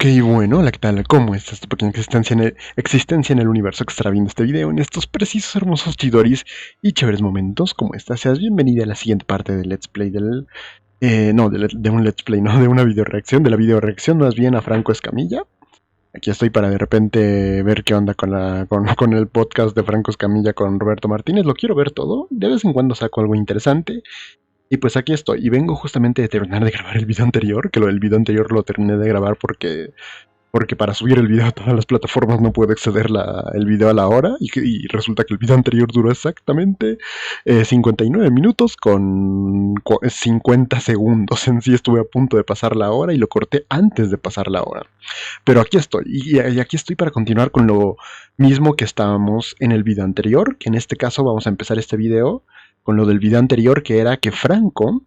Ok, bueno, hola, ¿qué tal? ¿Cómo estás? Tu pequeña existencia en el universo que estará viendo este video en estos precisos, hermosos chidoris y chéveres momentos. ¿Cómo estás? Seas bienvenida a la siguiente parte del Let's Play del... no, de un Let's Play, no, de una video reacción, de la video reacción más bien a Franco Escamilla. Aquí estoy para de repente ver qué onda con el podcast de Franco Escamilla con Roberto Martínez. Lo quiero ver todo, de vez en cuando saco algo interesante. Y pues aquí estoy, y vengo justamente de terminar de grabar el video anterior, que lo del video anterior lo terminé de grabar porque para subir el video a todas las plataformas no puedo exceder el video a la hora y resulta que el video anterior duró exactamente 59 minutos con 50 segundos. En sí estuve a punto de pasar la hora y lo corté antes de pasar la hora. Pero aquí estoy y aquí estoy para continuar con lo mismo que estábamos en el video anterior, que en este caso vamos a empezar este video con lo del video anterior, que era que Franco,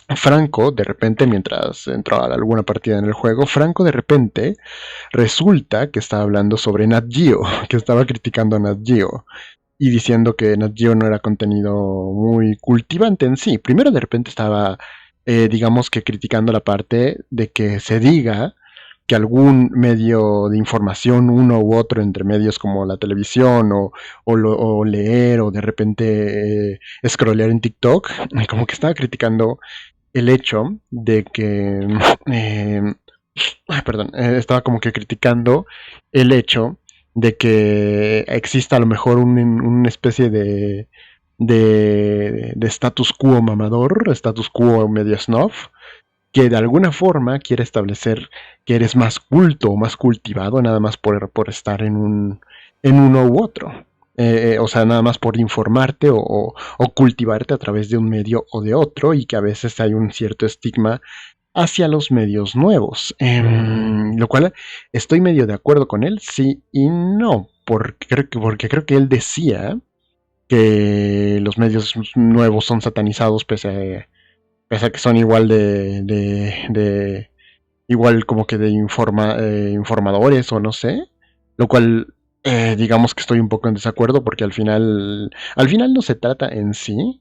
de repente, mientras entraba alguna partida en el juego, Franco de repente resulta que estaba hablando sobre Nat Geo, que estaba criticando a Nat Geo y diciendo que Nat Geo no era contenido muy cultivante en sí. Primero de repente estaba, digamos que criticando la parte de que se diga que algún medio de información, uno u otro, entre medios como la televisión o leer o de repente scrollear en TikTok, como que estaba criticando el hecho de que, eh, perdón, estaba como que criticando el hecho de que exista a lo mejor una especie de status quo mamador, status quo medio snob, que de alguna forma quiere establecer que eres más culto o más cultivado nada más por estar en uno u otro. O sea, nada más por informarte o cultivarte a través de un medio o de otro, y que a veces hay un cierto estigma hacia los medios nuevos. Lo cual estoy medio de acuerdo con él, sí y no, porque creo que él decía que los medios nuevos son satanizados pese a que son igual igual como que de informadores o no sé, lo cual digamos que estoy un poco en desacuerdo porque al final no se trata en sí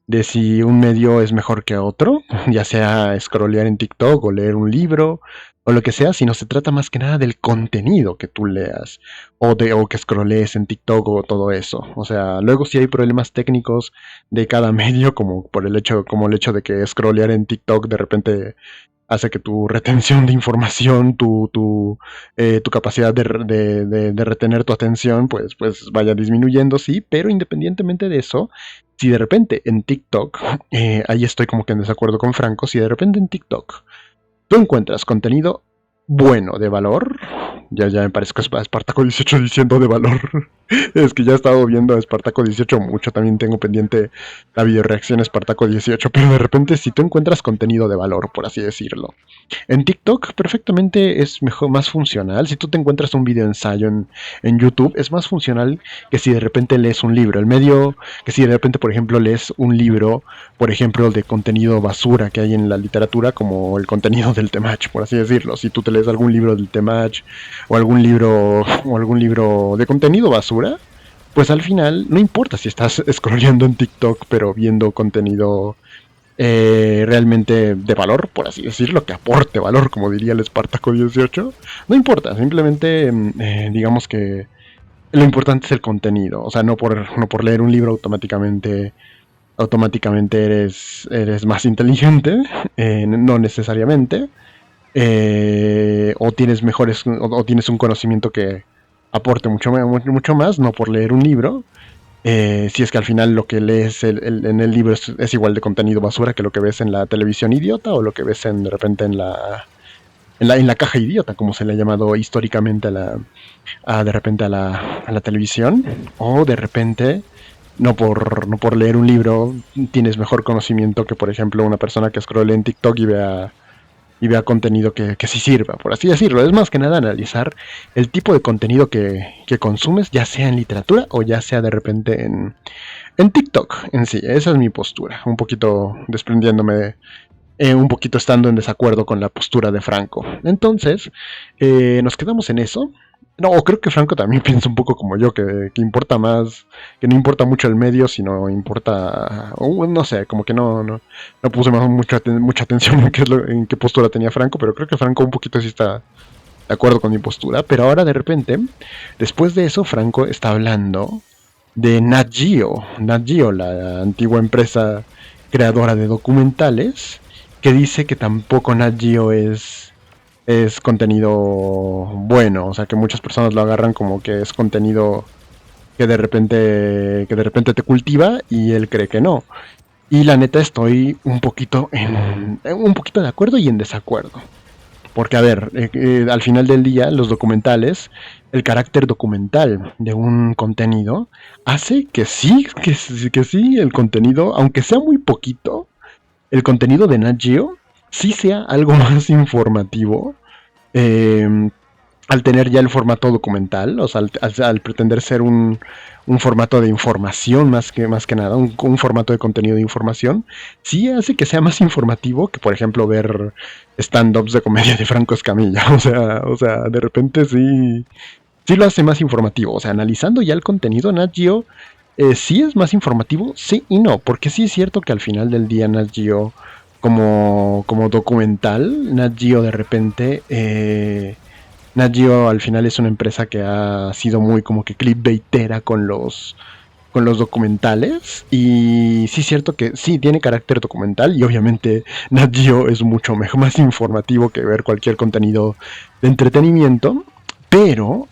de si un medio es mejor que otro, ya sea scrollear en TikTok o leer un libro o lo que sea, sino se trata más que nada del contenido que tú leas o que scrollees en TikTok o todo eso. O sea, luego sí hay problemas técnicos de cada medio, como el hecho de que scrollear en TikTok de repente hace que tu retención de información, tu capacidad de retener tu atención, pues vaya disminuyendo, sí, pero independientemente de eso, si de repente en TikTok, ahí estoy como que en desacuerdo con Franco, si de repente en TikTok tú encuentras contenido bueno, de valor, ya me parece que es Espartaco 18 diciendo de valor. Es que ya he estado viendo a Espartaco 18 mucho, también tengo pendiente la videoreacción Espartaco 18, pero de repente si tú encuentras contenido de valor, por así decirlo, en TikTok perfectamente es mejor, más funcional. Si tú te encuentras un video ensayo en YouTube, es más funcional que si de repente lees un libro. El medio, que si de repente, por ejemplo, lees un libro, por ejemplo, de contenido basura que hay en la literatura, como el contenido del Temach, por así decirlo. Si tú te lees algún libro del Temach o algún libro de contenido basura, pues al final no importa si estás scrolleando en TikTok, pero viendo contenido realmente de valor, por así decirlo, que aporte valor, como diría el Espartaco 18, no importa, simplemente digamos que lo importante es el contenido. O sea, no por leer un libro automáticamente eres más inteligente, no necesariamente, o tienes o tienes un conocimiento que aporte mucho más, no por leer un libro. Si es que al final lo que lees en el libro es igual de contenido basura que lo que ves en la televisión idiota, o lo que ves de repente en la caja idiota, como se le ha llamado históricamente de repente a la televisión, o de repente no por leer un libro tienes mejor conocimiento que, por ejemplo, una persona que scrolle en TikTok y vea contenido que sí sirva, por así decirlo. Es más que nada analizar el tipo de contenido que consumes, ya sea en literatura o ya sea de repente en TikTok en sí. Esa es mi postura, un poquito desprendiéndome un poquito estando en desacuerdo con la postura de Franco. Entonces, nos quedamos en eso. No, creo que Franco también piensa un poco como yo, que importa más, que no importa mucho el medio, sino importa, no sé, como que no puse mucha atención en qué postura tenía Franco, pero creo que Franco un poquito sí está de acuerdo con mi postura, pero ahora de repente, después de eso, Franco está hablando de Nat Geo, la antigua empresa creadora de documentales, que dice que tampoco Nat Geo es contenido bueno, o sea que muchas personas lo agarran como que es contenido que de repente te cultiva y él cree que no. Y la neta estoy un poquito de acuerdo y en desacuerdo. Porque, a ver, al final del día, los documentales, el carácter documental de un contenido hace que sí, el contenido, aunque sea muy poquito, el contenido de Nat Geo sí sea algo más informativo. eh, Al tener ya el formato documental, o sea, al pretender ser un formato de información más que nada, un formato de contenido de información, sí hace que sea más informativo que, por ejemplo, ver stand-ups de comedia de Franco Escamilla. O sea, de repente sí lo hace más informativo. O sea, analizando ya el contenido, Nat Geo sí es más informativo, sí y no, porque sí es cierto que al final del día Nat Geo como documental, Nat Geo de repente Nat Geo al final es una empresa que ha sido muy como que clickbaitera con los documentales. Y sí es cierto que sí tiene carácter documental. Y obviamente Nat Geo es mucho mejor, más informativo que ver cualquier contenido de entretenimiento. Pero,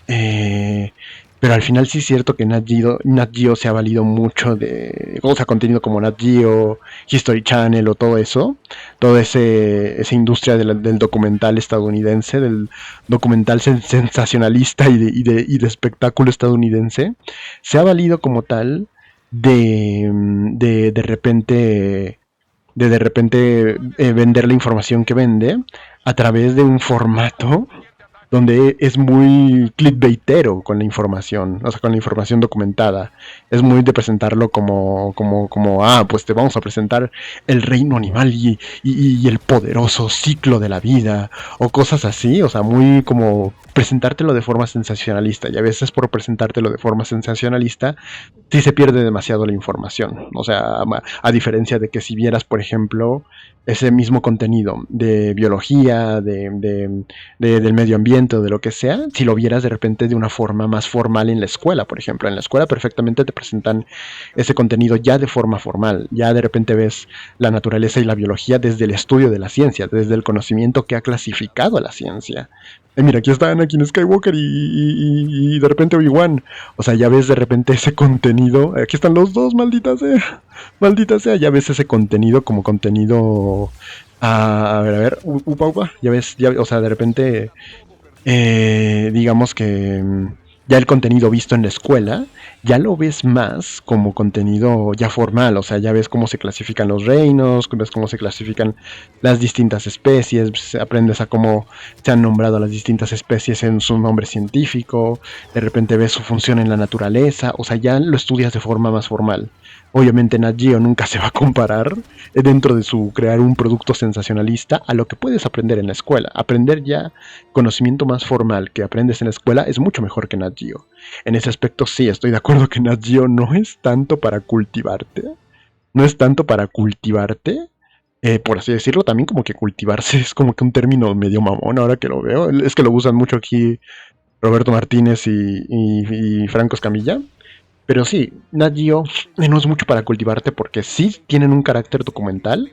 pero al final sí es cierto que Nat Geo se ha valido mucho de, o sea, contenido como Nat Geo, History Channel o todo eso, toda esa industria del documental estadounidense, del documental sensacionalista y de espectáculo estadounidense, se ha valido como tal de repente vender la información que vende a través de un formato donde es muy clickbaitero con la información, o sea, con la información documentada. Es muy de presentarlo pues te vamos a presentar el reino animal y el poderoso ciclo de la vida, o cosas así, o sea, muy como presentártelo de forma sensacionalista, y a veces por presentártelo de forma sensacionalista, sí se pierde demasiado la información. O sea, a diferencia de que si vieras, por ejemplo, ese mismo contenido de biología, del medio ambiente o de lo que sea, si lo vieras de repente de una forma más formal en la escuela, por ejemplo. En la escuela perfectamente te presentan ese contenido ya de forma formal. Ya de repente ves la naturaleza y la biología desde el estudio de la ciencia, desde el conocimiento que ha clasificado a la ciencia. Mira, aquí está Anakin Skywalker y de repente Obi-Wan. O sea, ya ves de repente ese contenido. Aquí están los dos, maldita sea. Maldita sea, ya ves ese contenido como contenido. A ver, upa, upa. Ya ves, o sea, de repente digamos que ya el contenido visto en la escuela, ya lo ves más como contenido ya formal. O sea, ya ves cómo se clasifican los reinos, ves cómo se clasifican las distintas especies, aprendes a cómo se han nombrado las distintas especies en su nombre científico, de repente ves su función en la naturaleza. O sea, ya lo estudias de forma más formal. Obviamente Nat Geo nunca se va a comparar dentro de su crear un producto sensacionalista a lo que puedes aprender en la escuela. Aprender ya conocimiento más formal que aprendes en la escuela es mucho mejor que Nat Geo. En ese aspecto sí, estoy de acuerdo que Nat Geo no es tanto para cultivarte. No es tanto para cultivarte. Por así decirlo, también como que cultivarse es como que un término medio mamón ahora que lo veo. Es que lo usan mucho aquí Roberto Martínez y Franco Escamilla. Pero sí, Nat Geo no es mucho para cultivarte porque sí tienen un carácter documental,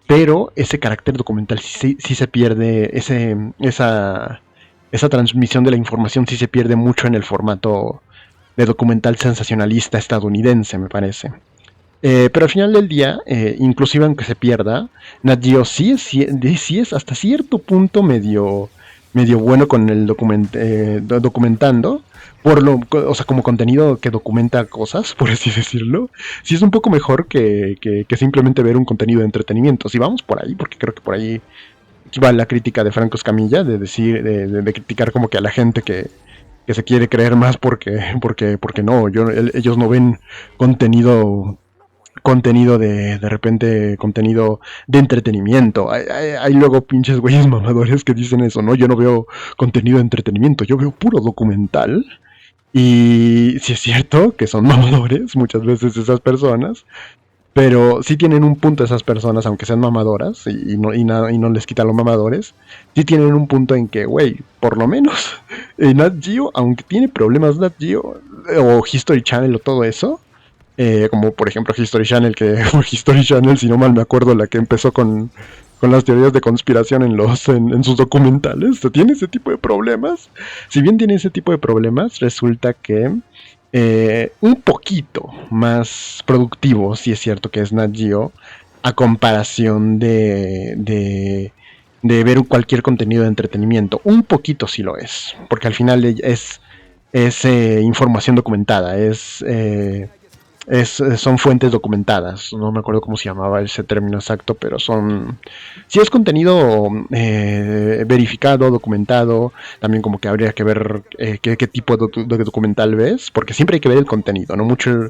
pero ese carácter documental sí se pierde, esa transmisión de la información sí se pierde mucho en el formato de documental sensacionalista estadounidense, me parece. Pero al final del día, inclusive aunque se pierda, Nat Geo sí es hasta cierto punto medio bueno con el documentando, o sea, como contenido que documenta cosas, por así decirlo. Sí es un poco mejor que simplemente ver un contenido de entretenimiento. Si vamos por ahí, porque creo que por ahí va la crítica de Franco Escamilla, de decir, de criticar como que a la gente que se quiere creer más porque no, ellos no ven contenido de repente, contenido de entretenimiento. Hay luego pinches güeyes mamadores que dicen eso, ¿no? Yo no veo contenido de entretenimiento, yo veo puro documental. Y sí es cierto que son mamadores muchas veces esas personas, Pero sí tienen un punto esas personas, aunque sean mamadoras, y no les quita los mamadores, sí tienen un punto en que, güey, por lo menos Nat Geo, aunque tiene problemas Nat Geo, o History Channel o todo eso, como por ejemplo History Channel, que History Channel, si no mal me acuerdo, la que empezó con las teorías de conspiración en sus documentales, tiene ese tipo de problemas. Si bien tiene ese tipo de problemas, resulta que un poquito más productivo, si es cierto que es Nat Geo, a comparación de ver cualquier contenido de entretenimiento. Un poquito sí lo es, porque al final es información documentada, son fuentes documentadas. No me acuerdo cómo se llamaba ese término exacto, pero son... Si es contenido verificado, documentado, también como que habría que ver qué tipo de documental ves, porque siempre hay que ver el contenido, no mucho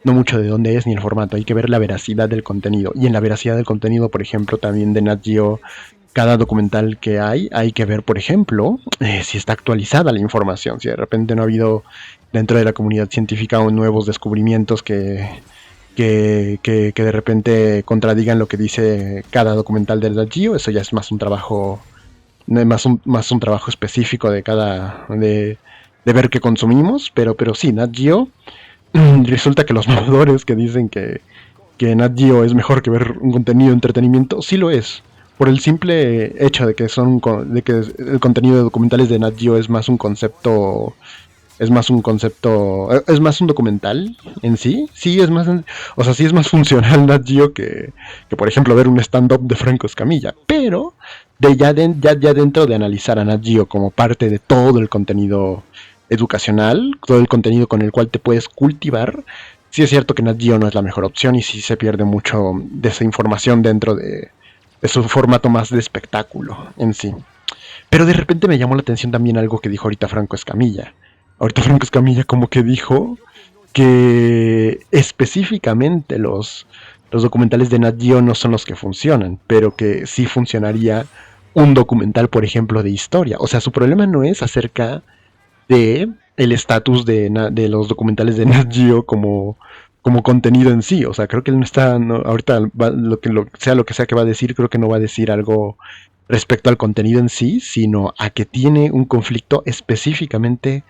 de dónde es ni el formato, hay que ver la veracidad del contenido. Y en la veracidad del contenido, por ejemplo, también de Nat Geo, cada documental que hay que ver, por ejemplo, si está actualizada la información, si de repente no ha habido dentro de la comunidad científica nuevos descubrimientos que de repente contradigan lo que dice cada documental del Nat Geo. Eso ya es más un trabajo, más un trabajo específico de ver qué consumimos, pero sí, Nat Geo, resulta que los mamadores que dicen que Nat Geo es mejor que ver un contenido de entretenimiento, sí lo es. Por el simple hecho de que el contenido de documentales de Nat Geo es más un documental en sí. Sí es más, o sea, sí es más funcional Nat Geo que por ejemplo ver un stand-up de Franco Escamilla. Pero ya dentro de analizar a Nat Geo como parte de todo el contenido educacional, todo el contenido con el cual te puedes cultivar, sí es cierto que Nat Geo no es la mejor opción y sí se pierde mucho de esa información dentro de su formato más de espectáculo en sí. Pero de repente me llamó la atención también algo que dijo ahorita Franco Escamilla. Ahorita Franco Escamilla como que dijo que específicamente los documentales de Nat Geo no son los que funcionan, pero que sí funcionaría un documental, por ejemplo, de historia. O sea, su problema no es acerca de el estatus de los documentales de Nat Geo como contenido en sí. O sea, creo que él no está, ahorita lo que sea que va a decir, creo que no va a decir algo respecto al contenido en sí, sino a que tiene un conflicto específicamente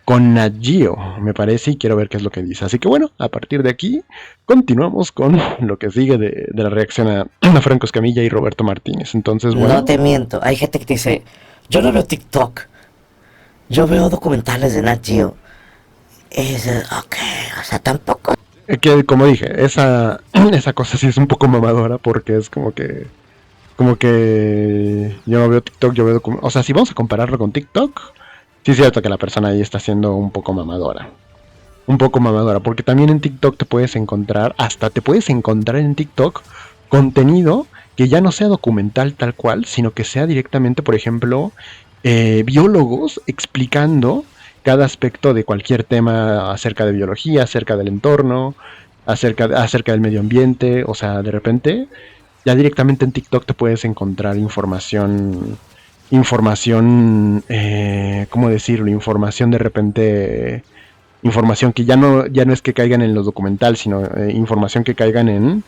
con Nat Geo, me parece, y quiero ver qué es lo que dice. Así que bueno, a partir de aquí, continuamos con lo que sigue de la reacción a Franco Escamilla y Roberto Martínez. Entonces, bueno. No te miento, hay gente que dice, yo no veo TikTok, yo veo documentales de Nat Geo. Y dices, ok, o sea, tampoco. Que como dije, esa cosa sí es un poco mamadora porque es como que yo no veo TikTok, yo veo o sea, si vamos a compararlo con TikTok, sí es cierto que la persona ahí está siendo un poco mamadora. Un poco mamadora, porque también en TikTok te puedes encontrar en TikTok contenido que ya no sea documental tal cual, sino que sea directamente, por ejemplo, biólogos explicando cada aspecto de cualquier tema acerca de biología, acerca del entorno, acerca del medio ambiente. O sea, de repente ya directamente en TikTok te puedes encontrar ¿cómo decirlo? Información de repente, información que ya no es que caigan en los documentales, sino información que caigan en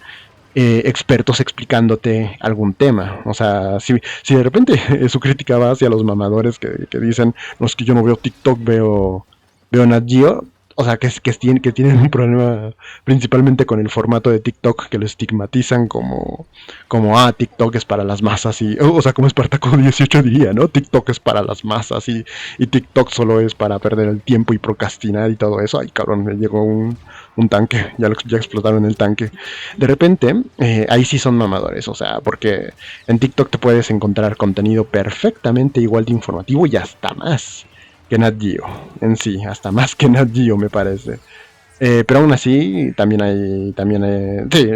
expertos explicándote algún tema. O sea, si de repente su crítica va hacia los mamadores que dicen, no, es que yo no veo TikTok, veo Nat Geo. O sea, que tienen un problema principalmente con el formato de TikTok, que lo estigmatizan como TikTok es para las masas, o sea, como Espartaco 18 diría, ¿no? TikTok es para las masas y TikTok solo es para perder el tiempo y procrastinar y todo eso. Ay, cabrón, me llegó un tanque, ya explotaron el tanque. De repente, ahí sí son mamadores, o sea, porque en TikTok te puedes encontrar contenido perfectamente igual de informativo y hasta más que Nat Geo en sí, hasta más que Nat Geo me parece. Pero aún así, sí,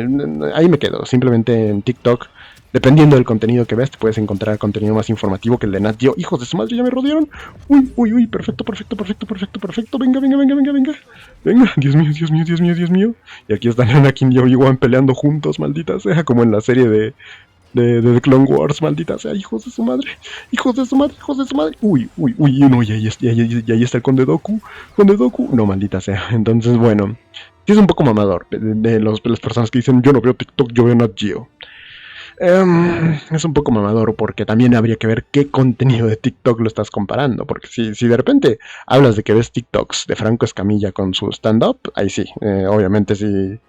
ahí me quedo. Simplemente en TikTok, dependiendo del contenido que ves, te puedes encontrar contenido más informativo que el de Nat Geo. Hijos de su madre, ya me rodearon. Uy, uy, uy, perfecto, perfecto, perfecto, perfecto, perfecto. Venga, venga, venga, venga, venga. Venga, Dios mío, Dios mío, Dios mío, Dios mío. Y aquí están Anakin y Obi-Wan peleando juntos, maldita sea, como en la serie de The Clone Wars, maldita sea, hijos de su madre, hijos de su madre, hijos de su madre. Uy, uy, uy, no, y ahí está el Conde Doku, no, maldita sea. Entonces, bueno, Sí es un poco mamador de las personas que dicen yo no veo TikTok, yo veo Nat Geo. Es un poco mamador porque también habría que ver qué contenido de TikTok lo estás comparando. Porque si de repente hablas de que ves TikToks de Franco Escamilla con su stand-up, ahí sí, obviamente sí.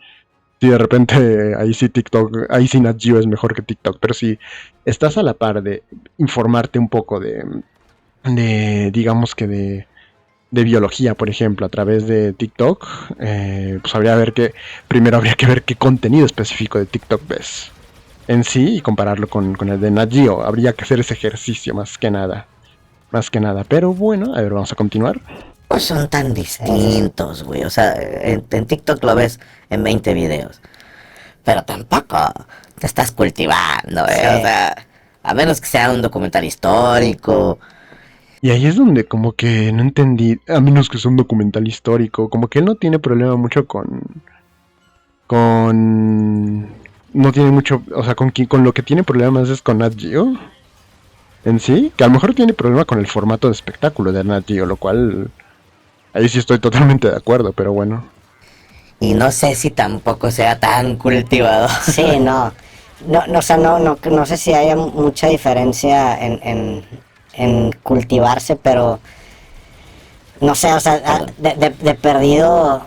Si de repente ahí sí TikTok, ahí sí Nat Geo es mejor que TikTok. Pero si estás a la par de informarte un poco de digamos que de biología, por ejemplo, a través de TikTok, pues primero habría que ver qué contenido específico de TikTok ves en sí y compararlo con el de Nat Geo. Habría que hacer ese ejercicio más que nada. Más que nada. Pero bueno, a ver, vamos a continuar. Pues son tan distintos, güey. O sea, en TikTok lo ves en 20 videos. Pero tampoco te estás cultivando, güey. O sea, a menos que sea un documental histórico. Y ahí es donde como que no entendí, a menos que sea un documental histórico, como que él no tiene problema mucho con... No tiene mucho, o sea, con lo que tiene problemas es con Nat Geo en sí, que a lo mejor tiene problema con el formato de espectáculo de Nat Geo, lo cual ahí sí estoy totalmente de acuerdo, pero bueno. Y no sé si tampoco sea tan cultivado. Sí, no. No, no, o sea, no sé si haya mucha diferencia en cultivarse, pero no sé, o sea, de perdido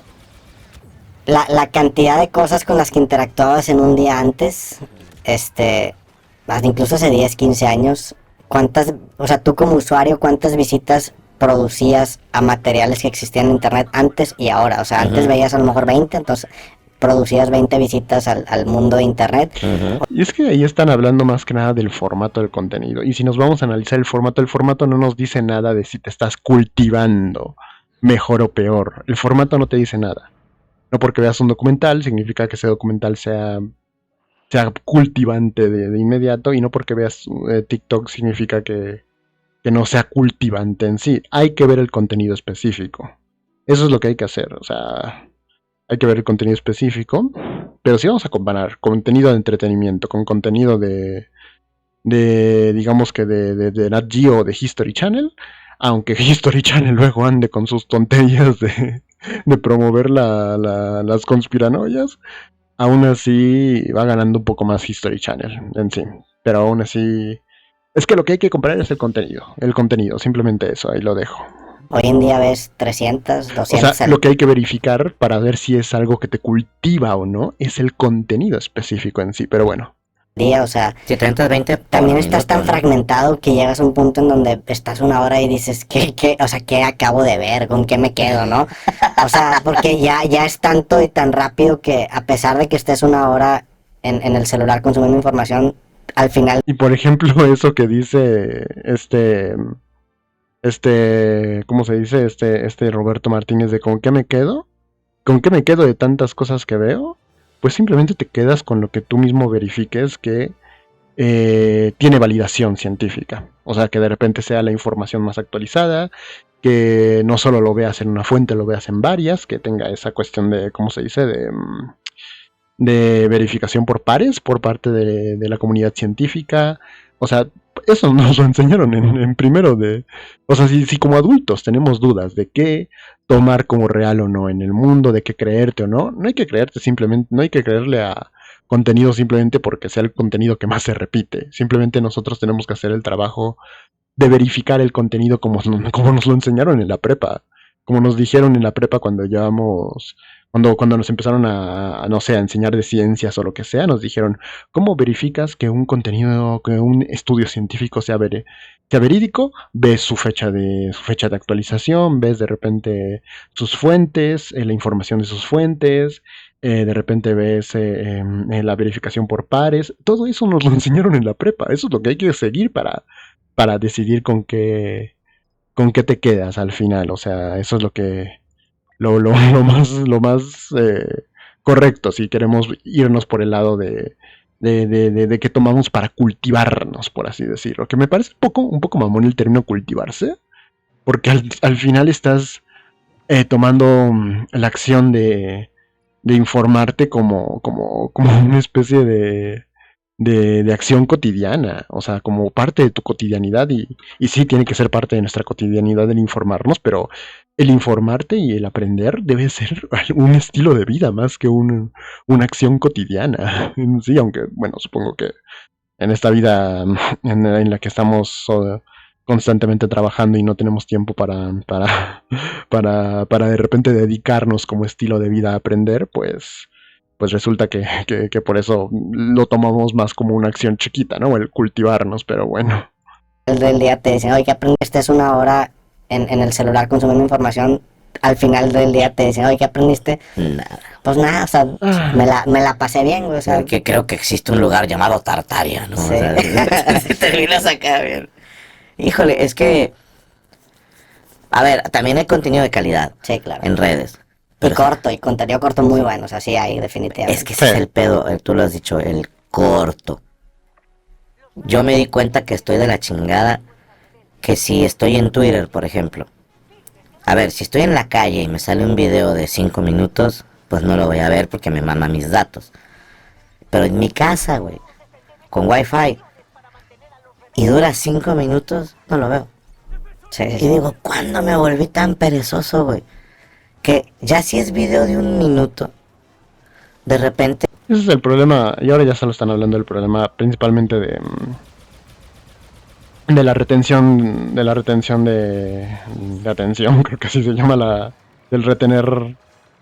la cantidad de cosas con las que interactuabas en un día antes, hasta incluso hace 10 15 años, o sea, tú como usuario, cuántas visitas producías a materiales que existían en internet antes y ahora. O sea, antes veías a lo mejor 20, entonces producías 20 visitas al mundo de internet. Y es que ahí están hablando más que nada del formato del contenido. Y si nos vamos a analizar el formato no nos dice nada de si te estás cultivando mejor o peor. El formato no te dice nada. No porque veas un documental significa que ese documental sea cultivante de inmediato. Y no porque veas TikTok significa que no sea cultivante en sí. Hay que ver el contenido específico. Eso es lo que hay que hacer. O sea, hay que ver el contenido específico. Pero si vamos a comparar contenido de entretenimiento con contenido digamos que de Nat Geo o de History Channel, aunque History Channel luego ande con sus tonterías de promover las conspiranoias, aún así va ganando un poco más History Channel en sí. Pero aún así, es que lo que hay que comparar es el contenido, simplemente eso, ahí lo dejo. Hoy en día ves 300, O sea, 200 lo que hay que verificar para ver si es algo que te cultiva o no es el contenido específico en sí, pero bueno. día, o sea, Si 30, 20 también estás tan fragmentado que llegas a un punto en donde estás una hora y dices, o sea, ¿qué acabo de ver? ¿Con qué me quedo, no? O sea, porque ya es tanto y tan rápido que a pesar de que estés una hora en el celular consumiendo información, al final... Y por ejemplo, eso que dice ¿cómo se dice? Este Roberto Martínez de ¿con qué me quedo? ¿Con qué me quedo de tantas cosas que veo? Pues simplemente te quedas con lo que tú mismo verifiques que tiene validación científica. O sea, que de repente sea la información más actualizada, que no solo lo veas en una fuente, lo veas en varias, que tenga esa cuestión de, ¿cómo se dice? De verificación por pares por parte de la comunidad científica. O sea, eso nos lo enseñaron en primero de... O sea, si como adultos tenemos dudas de qué tomar como real o no en el mundo, de qué creerte o no, no hay que creerte simplemente, no hay que creerle a contenido simplemente porque sea el contenido que más se repite. Simplemente nosotros tenemos que hacer el trabajo de verificar el contenido como nos lo enseñaron en la prepa. Como nos dijeron en la prepa cuando llevamos cuando nos empezaron no sé, a enseñar de ciencias o lo que sea, nos dijeron, ¿cómo verificas que un contenido, que un estudio científico sea verídico? Ves su fecha de actualización, ves de repente sus fuentes, la información de sus fuentes, de repente ves la verificación por pares. Todo eso nos lo enseñaron en la prepa. Eso es lo que hay que seguir para decidir con qué te quedas al final. O sea, eso es lo más correcto si queremos irnos por el lado de que tomamos para cultivarnos, por así decirlo. Que me parece un poco mamón el término cultivarse, porque al final estás tomando la acción de informarte como una especie de acción cotidiana, o sea, como parte de tu cotidianidad y sí tiene que ser parte de nuestra cotidianidad el informarnos, pero el informarte y el aprender debe ser un estilo de vida más que una acción cotidiana. Sí, aunque, bueno, supongo que en esta vida en la que estamos constantemente trabajando y no tenemos tiempo para de repente dedicarnos como estilo de vida a aprender, pues resulta que por eso lo tomamos más como una acción chiquita, ¿no? El cultivarnos, pero bueno. El del día te dicen, oye, ¿qué aprendiste? Es una hora en el celular consumiendo información. Al final del día te dicen, oye, ¿qué aprendiste? Nada. Pues nada, o sea, me la pasé bien, güey, o sea. Que creo que existe un lugar llamado Tartaria, ¿no? Sí. O sea, terminas acá bien. Híjole, es que, a ver, también hay contenido de calidad Sí, claro. en redes. Y Pero corto, y contenido corto muy bueno, o sea, sí hay, definitivamente. es que ese es el pedo, tú lo has dicho, el corto. Yo me di cuenta que estoy de la chingada, que si estoy en Twitter, por ejemplo. A ver, si estoy en la calle y me sale un video de 5 minutos, pues no lo voy a ver porque me mama mis datos. Pero en mi casa, güey, con wifi, y dura 5 minutos, no lo veo. Sí, sí, Y sí. digo, ¿cuándo me volví tan perezoso, güey? Que ya si es video de 1 minuto, de repente, Ese es el problema, y ahora ya solo están hablando del problema principalmente de la retención de atención, creo que así se llama del retener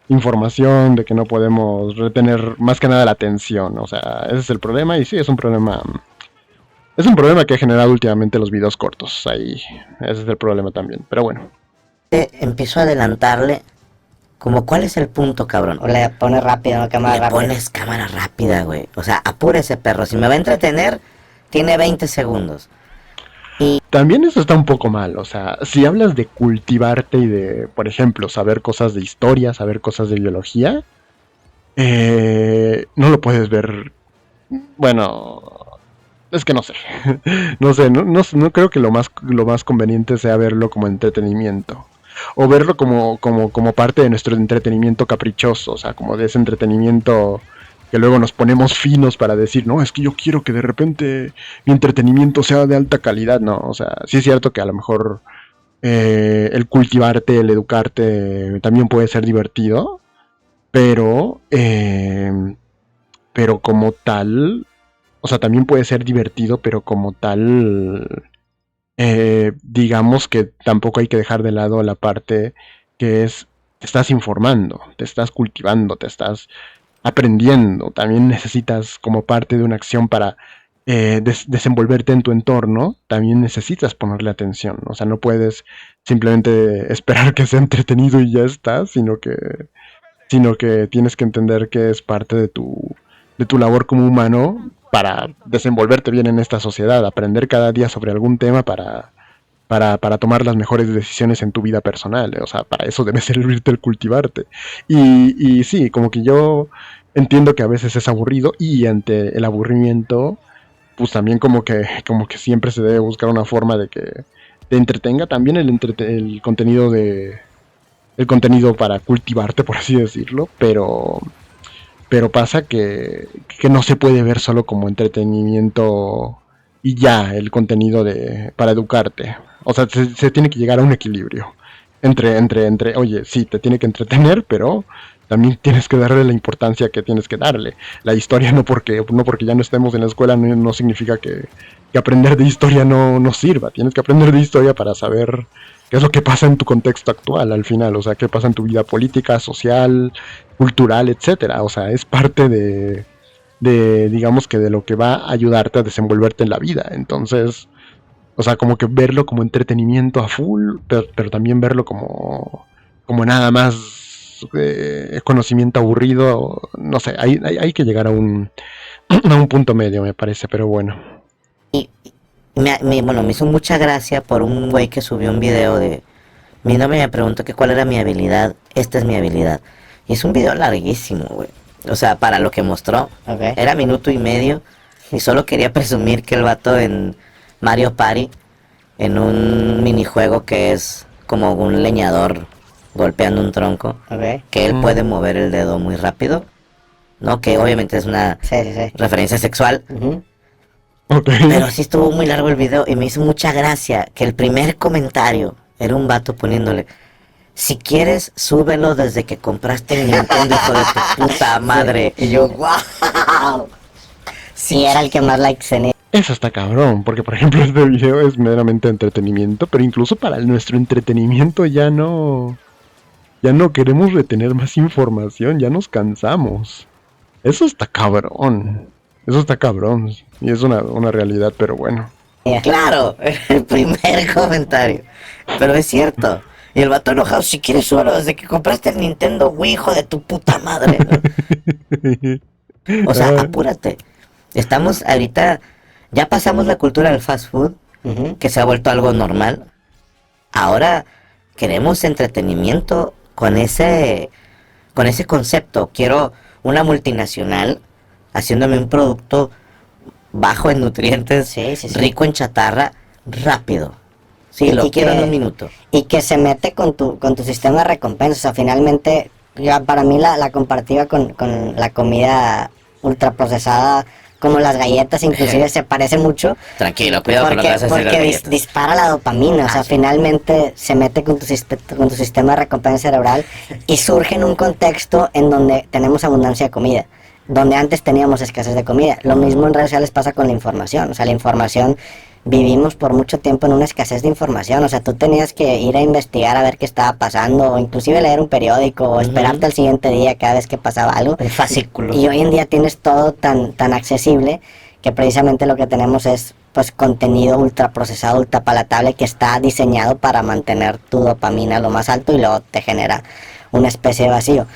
información, de que no podemos retener más que nada la atención, o sea, ese es el problema y sí, es un problema que ha generado últimamente los videos cortos, ahí, ese es el problema también, pero bueno. empiezo a adelantarle, como, ¿cuál es el punto, cabrón? O le pones rápido, ¿no? Cámara Le rápida. pones cámara rápida, güey. O sea, apúrese, perro. Si me va a entretener, tiene 20 segundos. También eso está un poco mal, o sea, si hablas de cultivarte y de, por ejemplo, saber cosas de historia, saber cosas de biología, no lo puedes ver, bueno, es que no sé, no creo que lo más conveniente sea verlo como entretenimiento, o verlo como parte de nuestro entretenimiento caprichoso, o sea, como de ese entretenimiento que luego nos ponemos finos para decir, no, es que yo quiero que de repente mi entretenimiento sea de alta calidad, no, o sea, sí es cierto que a lo mejor el cultivarte, el educarte también puede ser divertido, pero, pero como tal, o sea, también puede ser divertido, pero como tal, digamos que tampoco hay que dejar de lado la parte que es, te estás informando, te estás cultivando, te estás aprendiendo. También necesitas como parte de una acción para desenvolverte en tu entorno, también necesitas ponerle atención. O sea, no puedes simplemente esperar que sea entretenido y ya está, sino que tienes que entender que es parte de tu labor como humano para desenvolverte bien en esta sociedad, aprender cada día sobre algún tema para tomar las mejores decisiones en tu vida personal. O sea, para eso debe servirte el cultivarte. Y sí, como que yo entiendo que a veces es aburrido y ante el aburrimiento, pues también como que siempre se debe buscar una forma de que te entretenga también el contenido el contenido para cultivarte, por así decirlo, pero pasa que no se puede ver solo como entretenimiento y ya el contenido para educarte. O sea, se tiene que llegar a un equilibrio oye, sí, te tiene que entretener, pero también tienes que darle la importancia que tienes que darle. La historia no porque ya no estemos en la escuela no significa que aprender de historia no sirva. Tienes que aprender de historia para saber qué es lo que pasa en tu contexto actual al final, o sea, qué pasa en tu vida política, social, cultural, etcétera. O sea, es parte digamos que de lo que va a ayudarte a desenvolverte en la vida. Entonces, o sea, como que verlo como entretenimiento a full, pero también verlo como nada más conocimiento aburrido. No sé, hay que llegar a a un punto medio, me parece, pero bueno. bueno, me hizo mucha gracia por un güey que subió un video de... Mi novia me preguntó que cuál era mi habilidad. Esta es mi habilidad. Y es un video larguísimo, güey. O sea, para lo que mostró. Okay. Era 1 minuto y medio. Y solo quería presumir que el vato en Mario Party, en un minijuego que es como un leñador golpeando un tronco, Okay. que él puede mover el dedo muy rápido, ¿no? Que obviamente es una Sí, sí, sí. referencia sexual. Ok. Pero sí estuvo muy largo el video y me hizo mucha gracia que el primer comentario era un vato poniéndole: si quieres, súbelo desde que compraste el Nintendo, hijo de tu puta madre. Y yo, wow. Sí, era el que más likes tenía. Eso está cabrón, porque por ejemplo este video es meramente entretenimiento, pero incluso para nuestro entretenimiento ya no queremos retener más información, ya nos cansamos. Eso está cabrón. Eso está cabrón. Y es una realidad, pero bueno. Claro, el primer comentario. Pero es cierto. Y el vato enojado: si quieres, súbelo desde que compraste el Nintendo Wii, hijo de tu puta madre, ¿no? O sea, apúrate. Estamos ahorita, ya pasamos la cultura del fast food, que se ha vuelto algo normal. Ahora queremos entretenimiento con ese concepto. Quiero una multinacional haciéndome un producto bajo en nutrientes, Sí, sí, sí. rico en chatarra, rápido. Sí, lo Y quiero que- en un minuto. Y que se mete con tu sistema de recompensas. O sea, finalmente, ya para mí la comparativa con la comida ultraprocesada, como las galletas, inclusive se parece mucho. Tranquilo, cuidado con lo que vas a hacer. Porque dispara la dopamina, o sea, finalmente se mete con tu sistema de recompensa cerebral y surge en un contexto en donde tenemos abundancia de comida, donde antes teníamos escasez de comida. Lo mismo en redes sociales pasa con la información, o sea, la información, vivimos por mucho tiempo en una escasez de información, o sea, tú tenías que ir a investigar a ver qué estaba pasando, o inclusive leer un periódico, o esperarte al siguiente día cada vez que pasaba algo. Un fascículo. Y hoy en día tienes todo tan accesible que precisamente lo que tenemos es pues contenido ultraprocesado, ultrapalatable, que está diseñado para mantener tu dopamina lo más alto y luego te genera una especie de vacío.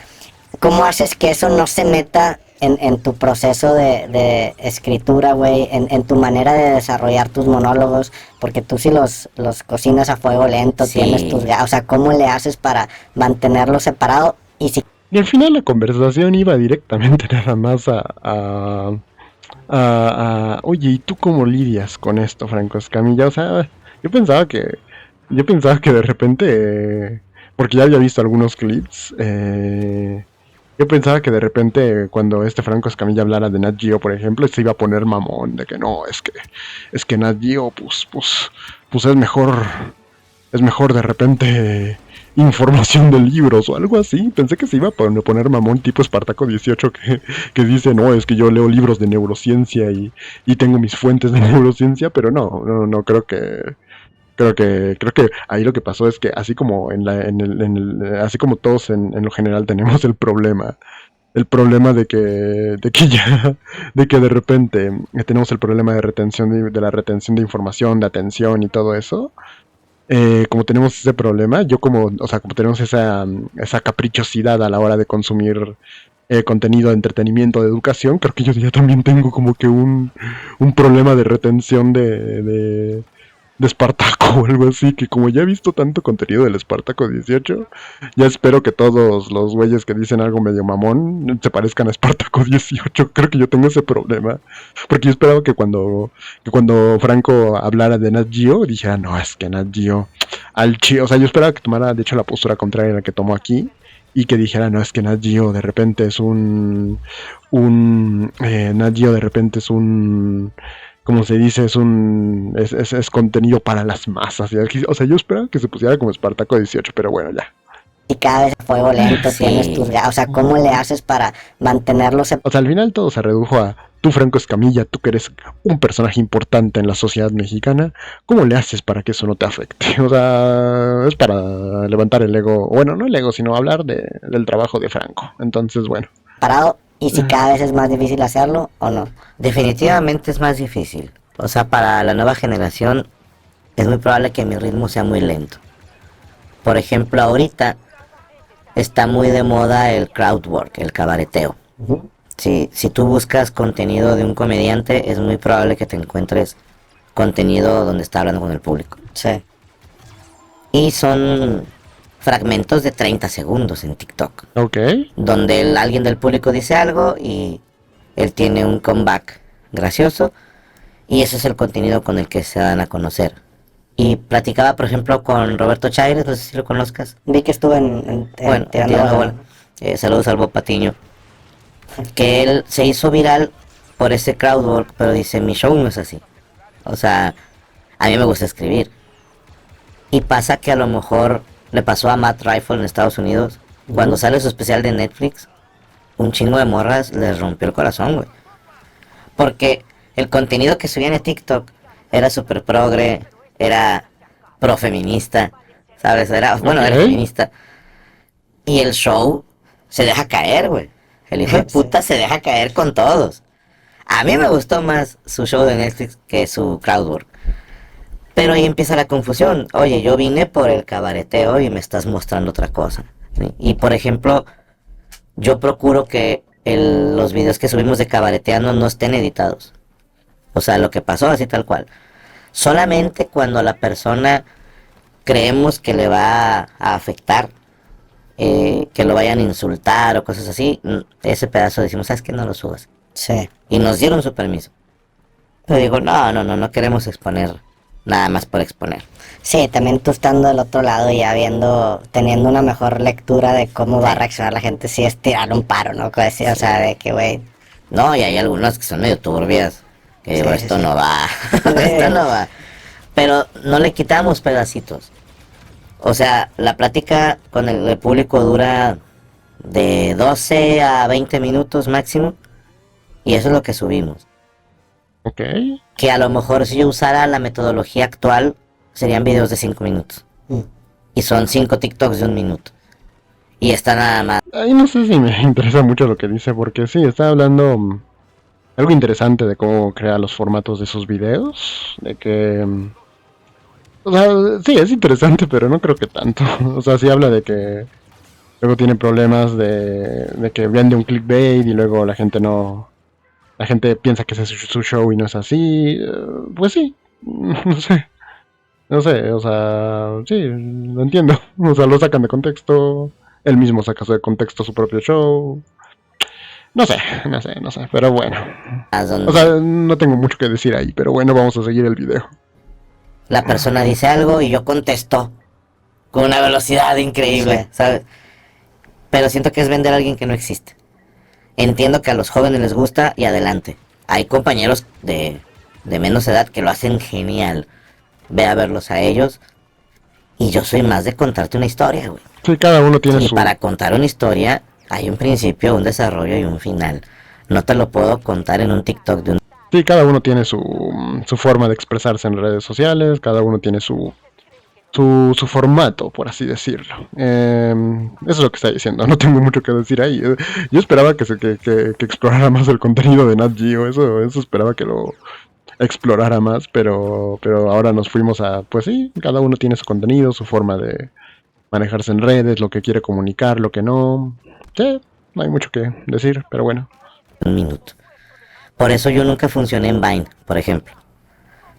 ¿Cómo haces que eso no se meta en tu proceso de escritura, güey, en tu manera de desarrollar tus monólogos? Porque tú sí los cocinas a fuego lento, Sí. tienes tus... O sea, ¿cómo le haces para mantenerlo separado? Y si Y al final la conversación iba directamente nada más oye, ¿y tú cómo lidias con esto, Franco Escamilla? O sea, yo pensaba que de repente, porque ya había visto algunos clips, yo pensaba que de repente cuando este Franco Escamilla hablara de Nat Geo, por ejemplo, se iba a poner mamón, de que no, es que Nat Geo, pues es mejor de repente información de libros o algo así. Pensé que se iba a poner mamón tipo Espartaco 18 que dice, no, es que yo leo libros de neurociencia y tengo mis fuentes de neurociencia, pero no, creo que ahí lo que pasó es que así como así como todos en lo general tenemos el problema de que de repente tenemos el problema de retención de la retención de información, de atención y todo eso. Como tenemos ese problema, como tenemos esa caprichosidad a la hora de consumir contenido de entretenimiento, de educación, creo que yo ya también tengo como que un problema de retención de Espartaco o algo así, que como ya he visto tanto contenido del Espartaco 18, ya espero que todos los güeyes que dicen algo medio mamón se parezcan a Espartaco 18. Creo que yo tengo ese problema, porque yo esperaba que cuando Franco hablara de Nat Geo dijera, no, es que Nat Geo o sea, yo esperaba que tomara de hecho la postura contraria a la que tomó aquí y que dijera, no, es que Nat Geo de repente es Nat Geo de repente es como se dice, es contenido para las masas. O sea, yo esperaba que se pusiera como Espartaco 18, pero bueno, ya. y cada vez a fuego lento Sí. tienes tus... O sea, ¿cómo le haces para mantenerlo separado? O sea, al final todo se redujo a tú, Franco Escamilla, tú que eres un personaje importante en la sociedad mexicana, ¿cómo le haces para que eso no te afecte? O sea, es para levantar el ego, bueno, no el ego, sino hablar del trabajo de Franco. Entonces, bueno. Y si cada vez es más difícil hacerlo o no. Definitivamente es más difícil. O sea, para la nueva generación es muy probable que mi ritmo sea muy lento. Por ejemplo, ahorita está muy de moda el crowdwork, el cabareteo. Si tú buscas contenido de un comediante, es muy probable que te encuentres contenido donde está hablando con el público. Sí. Y son fragmentos de 30 segundos en TikTok, Ok. donde alguien del público dice algo y él tiene un comeback gracioso, y ese es el contenido con el que se dan a conocer. Y platicaba, por ejemplo, con Roberto Chaires, no sé si lo conozcas. Vi que estuvo en Bueno, Tirando tirando Bola. bola. Saludos al Bob Patiño. que él se hizo viral por ese crowdwork, pero dice, mi show no es así. O sea, a mí me gusta escribir. Y pasa que a lo mejor le pasó a Matt Rifle en Estados Unidos. Cuando sale su especial de Netflix, un chingo de morras les rompió el corazón, güey. Porque el contenido que subían en TikTok era súper progre, era profeminista, ¿sabes? Era feminista. Y el show se deja caer, güey. El hijo de puta se deja caer con todos. A mí me gustó más su show de Netflix que su crowdwork. Pero ahí empieza la confusión. Oye, yo vine por el cabareteo y me estás mostrando otra cosa, ¿sí? Y por ejemplo, yo procuro que los videos que subimos de cabareteando no estén editados. O sea, lo que pasó así tal cual. Solamente cuando a la persona creemos que le va a afectar, que lo vayan a insultar o cosas así, ese pedazo decimos, ¿sabes qué? No lo subas. Sí. Y nos dieron su permiso. Pero digo, no queremos exponer nada más por exponer. Sí, también tú estando del otro lado y ya teniendo una mejor lectura de cómo va a reaccionar la gente, si es tirar un paro, ¿no? O sea, de que, güey... No, y hay algunas que son medio turbias, que digo, esto no va, esto no va. Pero no le quitamos pedacitos. O sea, la plática con el público dura de 12 a 20 minutos máximo, y eso es lo que subimos. Ok. Que a lo mejor si yo usara la metodología actual, serían videos de 5 minutos. Y son 5 TikToks de 1 minuto. Y está nada más. Ay, no sé si me interesa mucho lo que dice, porque sí, está hablando algo interesante de cómo crea los formatos de sus videos. De que... o sea, sí, es interesante, pero no creo que tanto. O sea, sí habla de que luego tiene problemas de que vende un clickbait y luego la gente no... La gente piensa que ese es su show y no es así. Pues sí, no sé. No sé, o sea, sí, lo entiendo. O sea, lo sacan de contexto. Él mismo saca de contexto su propio show. No sé. Pero bueno. O sea, no tengo mucho que decir ahí. Pero bueno, vamos a seguir el video. La persona dice algo y yo contesto con una velocidad increíble, Sí. ¿sabes? Pero siento que es vender a alguien que no existe. Entiendo que a los jóvenes les gusta y adelante. Hay compañeros de menos edad que lo hacen genial. Ve a verlos a ellos. Y yo soy más de contarte una historia, güey. Sí, cada uno tiene Y su... para contar una historia hay un principio, un desarrollo y un final. No te lo puedo contar en un TikTok de un... Sí, cada uno tiene su forma de expresarse en redes sociales. Cada uno tiene su formato, por así decirlo. Eso es lo que está diciendo. No tengo mucho que decir ahí. Yo esperaba que explorara más el contenido de Nat Geo. Eso esperaba que lo explorara más, pero ahora nos fuimos a, pues sí, cada uno tiene su contenido, su forma de manejarse en redes, lo que quiere comunicar, lo que no. Sí, no hay mucho que decir, pero bueno. Un minuto. Por eso yo nunca funcioné en Vine, por ejemplo.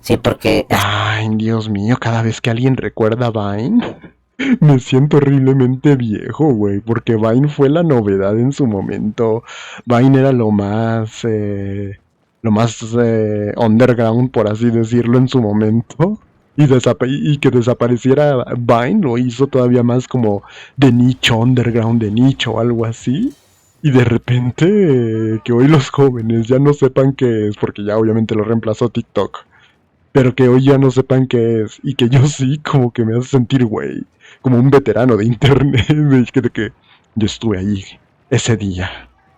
Sí, porque... Ay, Dios mío, cada vez que alguien recuerda Vine, me siento horriblemente viejo, güey, porque Vine fue la novedad en su momento. Vine era lo más underground, por así decirlo, en su momento. Y que desapareciera Vine lo hizo todavía más como de nicho, underground de nicho, algo así. Y de repente que hoy los jóvenes ya no sepan qué es, porque ya obviamente lo reemplazó TikTok. Pero que hoy ya no sepan qué es. Y que yo sí, como que me hace sentir, güey, como un veterano de internet. De que yo estuve ahí ese día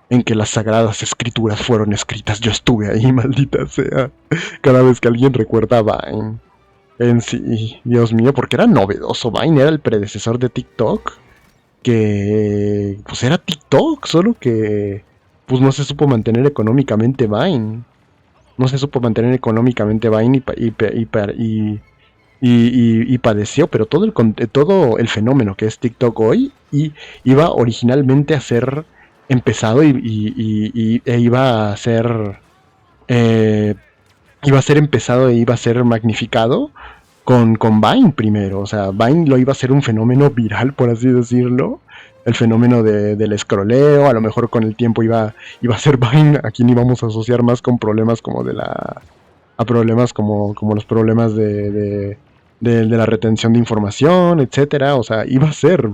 en que las sagradas escrituras fueron escritas. Yo estuve ahí, maldita sea. Cada vez que alguien recuerda Vine. En sí, Dios mío, porque era novedoso. Vine era el predecesor de TikTok. Que pues era TikTok, solo que pues no se supo mantener económicamente Vine. No se supo mantener económicamente Vine y padeció, pero todo el fenómeno que es TikTok hoy iba originalmente a ser empezado e iba a ser empezado e iba a ser magnificado con Vine primero. O sea, Vine lo iba a ser un fenómeno viral, por así decirlo. El fenómeno del scrolleo, a lo mejor con el tiempo iba a ser Vine, a quien íbamos a asociar más con problemas como a problemas como los problemas de la retención de información, etcétera. O sea, iba a ser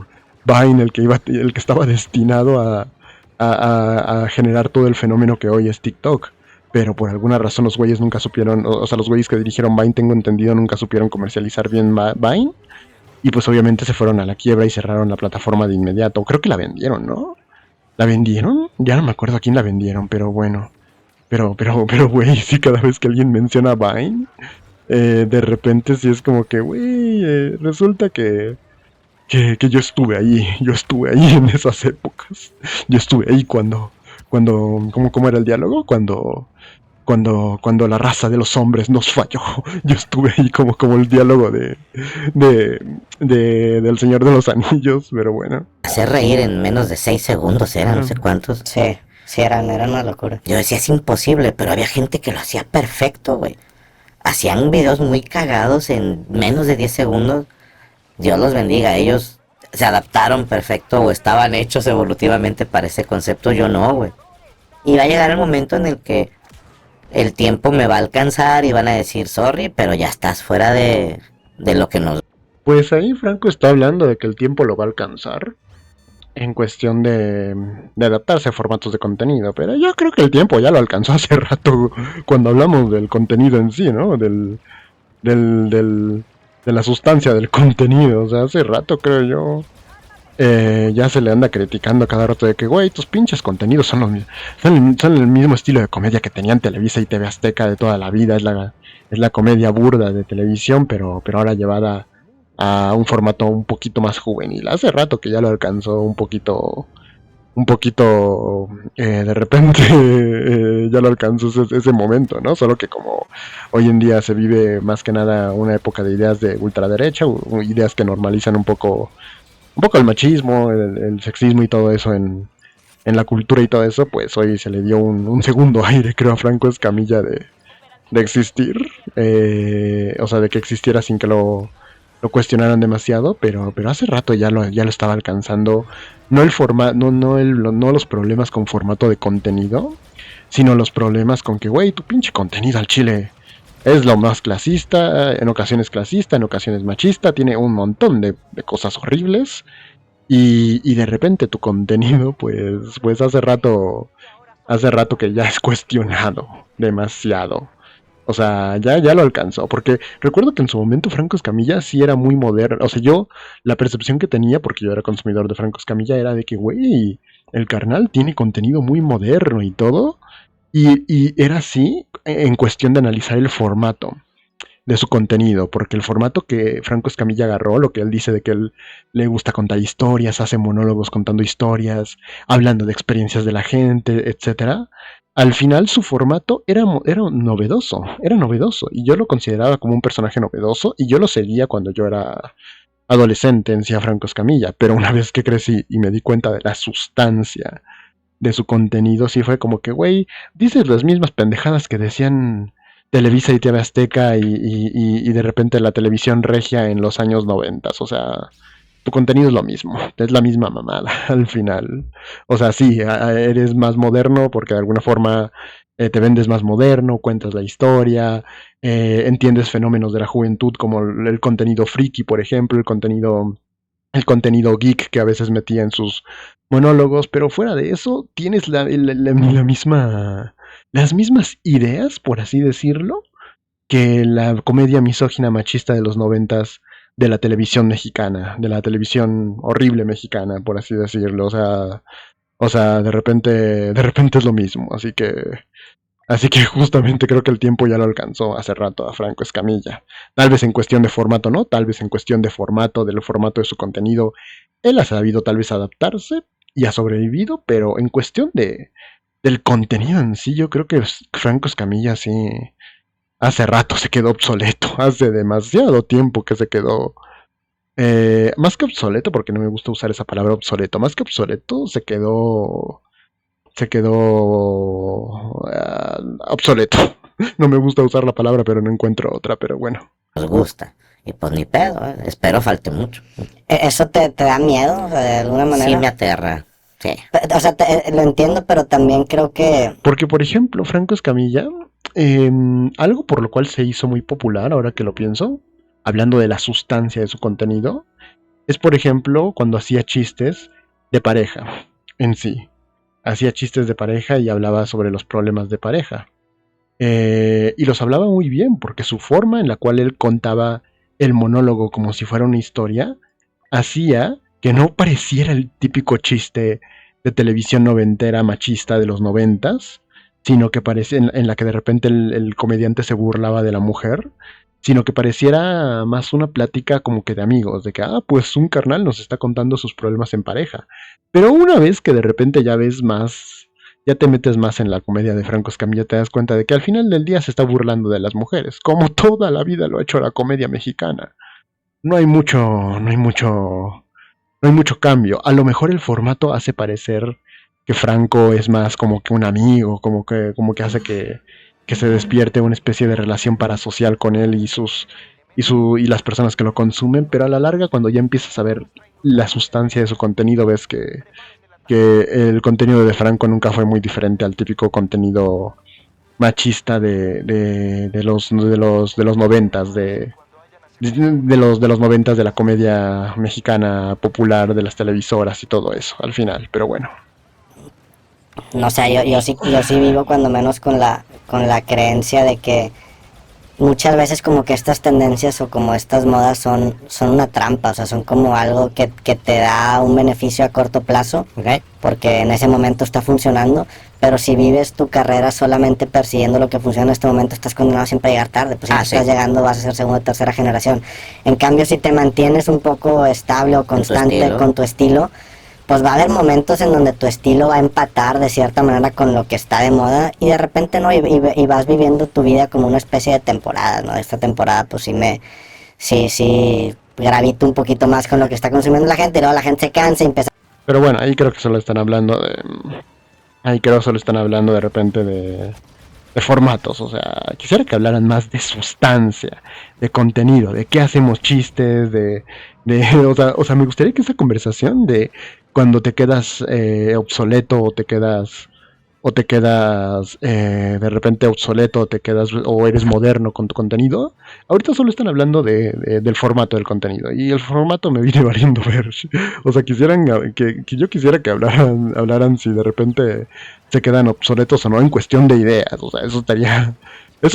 Vine el que estaba destinado a generar todo el fenómeno que hoy es TikTok. Pero por alguna razón los güeyes nunca supieron, o sea, los güeyes que dirigieron Vine, tengo entendido, nunca supieron comercializar bien Vine. Y pues obviamente se fueron a la quiebra y cerraron la plataforma de inmediato. Creo que la vendieron, ¿no? ¿La vendieron? Ya no me acuerdo a quién la vendieron, pero bueno. Pero, güey, sí, cada vez que alguien menciona Vine, de repente sí es como que, güey, resulta que yo estuve ahí en esas épocas. Yo estuve ahí ¿cómo era el diálogo? Cuando la raza de los hombres nos falló. Yo estuve ahí como el diálogo del Señor de los Anillos, pero bueno. Hacer reír en menos de 6 segundos, no sé cuántos. Sí, sí, era una locura. Yo decía, es imposible, pero había gente que lo hacía perfecto, güey. Hacían videos muy cagados en menos de 10 segundos. Dios los bendiga, ellos se adaptaron perfecto o estaban hechos evolutivamente para ese concepto, yo no, güey. Y va a llegar el momento en el que el tiempo me va a alcanzar y van a decir, sorry, pero ya estás fuera de lo que nos... Pues ahí Franco está hablando de que el tiempo lo va a alcanzar en cuestión de adaptarse a formatos de contenido, pero yo creo que el tiempo ya lo alcanzó hace rato cuando hablamos del contenido en sí, ¿no? De la sustancia del contenido, o sea, hace rato creo yo. Ya se le anda criticando cada rato de que, güey, tus pinches contenidos son el mismo estilo de comedia que tenían Televisa y TV Azteca de toda la vida, es la comedia burda de televisión, pero ahora llevada a un formato un poquito más juvenil. Hace rato que ya lo alcanzó un poquito, de repente ya lo alcanzó ese momento, ¿no? Solo que como hoy en día se vive más que nada una época de ideas de ultraderecha, ideas que normalizan un poco el machismo, el sexismo y todo eso en la cultura y todo eso, pues hoy se le dio un segundo aire, creo, a Franco Escamilla de existir, o sea, de que existiera sin que lo cuestionaran demasiado, pero hace rato ya lo estaba alcanzando, no el no los problemas con formato de contenido, sino los problemas con que, güey, tu pinche contenido al chile es lo más clasista, en ocasiones machista, tiene un montón de cosas horribles. Y de repente tu contenido, pues hace rato que ya es cuestionado demasiado. O sea, ya lo alcanzó. Porque recuerdo que en su momento Franco Escamilla sí era muy moderno. O sea, la percepción que tenía, porque yo era consumidor de Franco Escamilla, era de que, güey, el carnal tiene contenido muy moderno y todo. Y era así en cuestión de analizar el formato de su contenido, porque el formato que Franco Escamilla agarró, lo que él dice de que él le gusta contar historias, hace monólogos contando historias, hablando de experiencias de la gente, etcétera. Al final su formato era novedoso, y yo lo consideraba como un personaje novedoso, y yo lo seguía cuando yo era adolescente, decía Franco Escamilla, pero una vez que crecí y me di cuenta de la sustancia de su contenido, sí fue como que, güey, dices las mismas pendejadas que decían Televisa y TV Azteca y de repente la televisión regia en los años 90. O sea, tu contenido es lo mismo, es la misma mamada al final. O sea, sí, eres más moderno porque de alguna forma te vendes más moderno, cuentas la historia, entiendes fenómenos de la juventud como el contenido friki, por ejemplo, el contenido geek que a veces metía en sus monólogos, pero fuera de eso tienes la misma, las mismas ideas, por así decirlo, que la comedia misógina machista de los 90 de la televisión mexicana, de la televisión horrible mexicana, por así decirlo. O sea, de repente es lo mismo, así que justamente creo que el tiempo ya lo alcanzó hace rato a Franco Escamilla. Tal vez en cuestión de formato no, tal vez en cuestión de formato, del formato de su contenido, él ha sabido tal vez adaptarse y ha sobrevivido, pero en cuestión del contenido en sí, yo creo que Franco Escamilla sí hace rato se quedó obsoleto, hace demasiado tiempo que se quedó más que obsoleto, porque no me gusta usar esa palabra obsoleto, más que obsoleto se quedó obsoleto. No me gusta usar la palabra, pero no encuentro otra, pero bueno. Nos gusta. Y pues ni pedo, espero falte mucho. ¿Eso te da miedo, o sea, de alguna manera? Sí me aterra, sí. O sea, lo entiendo, pero también creo que... Porque, por ejemplo, Franco Escamilla, algo por lo cual se hizo muy popular, ahora que lo pienso, hablando de la sustancia de su contenido, es, por ejemplo, cuando hacía chistes de pareja en sí. hacía chistes de pareja y hablaba sobre los problemas de pareja. Y los hablaba muy bien, porque su forma en la cual él contaba el monólogo como si fuera una historia, hacía que no pareciera el típico chiste de televisión noventera machista de los 90s, sino que parece en la que de repente el comediante se burlaba de la mujer, sino que pareciera más una plática como que de amigos, de que, pues un carnal nos está contando sus problemas en pareja. Pero una vez que de repente ya ves más, ya te metes más en la comedia de Franco Escamilla, te das cuenta de que al final del día se está burlando de las mujeres, como toda la vida lo ha hecho la comedia mexicana. No hay mucho, no hay mucho, no hay mucho cambio. A lo mejor el formato hace parecer que Franco es más como que un amigo, como que hace que se despierte una especie de relación parasocial con él y las personas que lo consumen, pero a la larga, cuando ya empiezas a ver la sustancia de su contenido, ves que el contenido de Franco nunca fue muy diferente al típico contenido machista de los noventas, de los noventas, de la comedia mexicana popular, de las televisoras y todo eso, al final, pero bueno. No sé, yo sí vivo cuando menos con la creencia de que muchas veces como que estas tendencias o como estas modas son una trampa, o sea, son como algo que te da un beneficio a corto plazo, ¿okay? Porque en ese momento está funcionando, pero si vives tu carrera solamente persiguiendo lo que funciona en este momento, estás condenado siempre a llegar tarde, pues si estás llegando vas a ser segunda o tercera generación. En cambio, si te mantienes un poco estable o constante con tu estilo, pues va a haber momentos en donde tu estilo va a empatar de cierta manera con lo que está de moda y de repente no, y vas viviendo tu vida como una especie de temporada, ¿no? Esta temporada pues sí gravito un poquito más con lo que está consumiendo la gente y luego la gente se cansa y empieza. Pero bueno, ahí creo que solo están hablando de repente de formatos, o sea, quisiera que hablaran más de sustancia, de contenido, de qué hacemos chistes, o sea, me gustaría que esa conversación de cuando te quedas obsoleto o te quedas de repente obsoleto, o eres moderno con tu contenido. Ahorita solo están hablando del formato del contenido, y el formato me viene valiendo ver. O sea, que yo quisiera que hablaran si de repente se quedan obsoletos o no en cuestión de ideas. O sea, eso